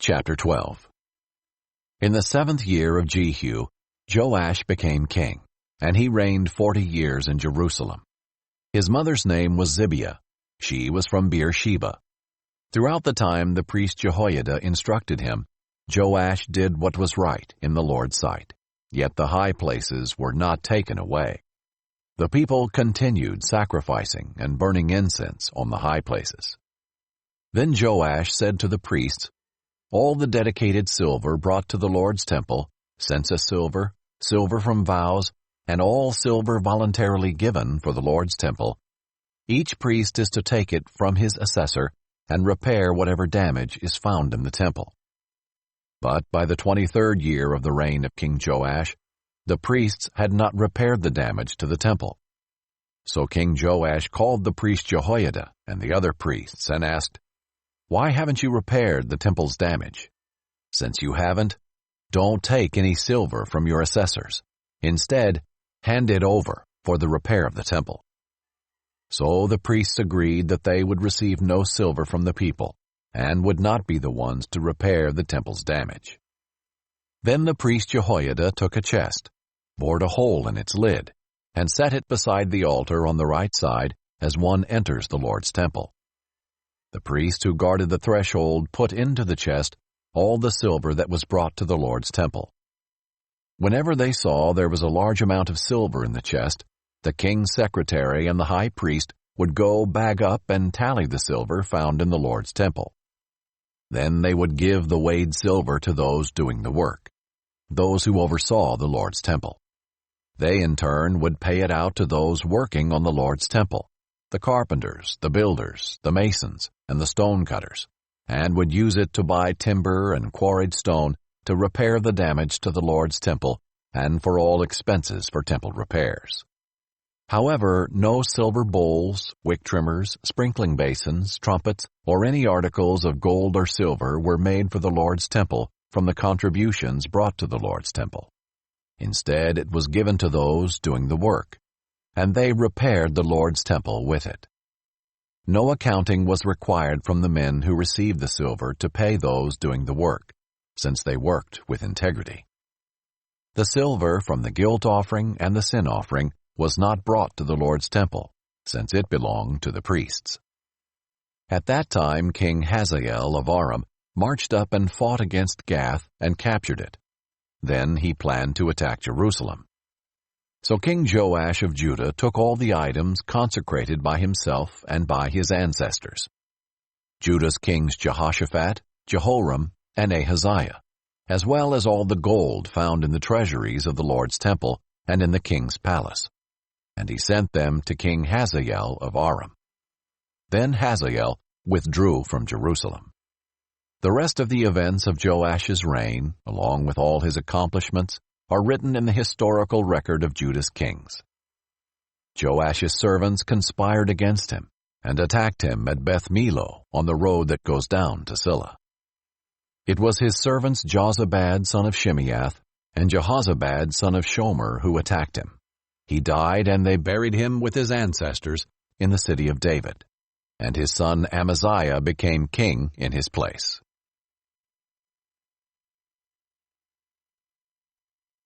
Chapter 12. In the 7th year of Jehu, Joash became king, and he reigned 40 years in Jerusalem. His mother's name was Zibiah. She was from Beersheba. Throughout the time the priest Jehoiada instructed him, Joash did what was right in the Lord's sight, yet the high places were not taken away. The people continued sacrificing and burning incense on the high places. Then Joash said to the priests, "All the dedicated silver brought to the Lord's temple, census silver, silver from vows, and all silver voluntarily given for the Lord's temple, each priest is to take it from his assessor and repair whatever damage is found in the temple." But by the 23rd year of the reign of King Joash, the priests had not repaired the damage to the temple. So King Joash called the priest Jehoiada and the other priests and asked, "Why haven't you repaired the temple's damage? Since you haven't, don't take any silver from your assessors. Instead, hand it over for the repair of the temple." So the priests agreed that they would receive no silver from the people and would not be the ones to repair the temple's damage. Then the priest Jehoiada took a chest, bored a hole in its lid, and set it beside the altar on the right side as one enters the Lord's temple. The priest who guarded the threshold put into the chest all the silver that was brought to the Lord's temple. Whenever they saw there was a large amount of silver in the chest, the king's secretary and the high priest would go bag up and tally the silver found in the Lord's temple. Then they would give the weighed silver to those doing the work, those who oversaw the Lord's temple. They in turn would pay it out to those working on the Lord's temple, the carpenters, the builders, the masons, and the stone cutters, and would use it to buy timber and quarried stone to repair the damage to the Lord's temple and for all expenses for temple repairs. However, no silver bowls, wick trimmers, sprinkling basins, trumpets, or any articles of gold or silver were made for the Lord's temple from the contributions brought to the Lord's temple. Instead, it was given to those doing the work, and they repaired the Lord's temple with it. No accounting was required from the men who received the silver to pay those doing the work, since they worked with integrity. The silver from the guilt offering and the sin offering was not brought to the Lord's temple, since it belonged to the priests. At that time King Hazael of Aram marched up and fought against Gath and captured it. Then he planned to attack Jerusalem. So King Joash of Judah took all the items consecrated by himself and by his ancestors: Judah's kings Jehoshaphat, Jehoram, and Ahaziah, as well as all the gold found in the treasuries of the Lord's temple and in the king's palace. And he sent them to King Hazael of Aram. Then Hazael withdrew from Jerusalem. The rest of the events of Joash's reign, along with all his accomplishments, are written in the historical record of Judah's kings. Joash's servants conspired against him and attacked him at Beth Millo on the road that goes down to Silla. It was his servants Jozabad son of Shimeath and Jehozabad son of Shomer who attacked him. He died, and they buried him with his ancestors in the city of David, and his son Amaziah became king in his place.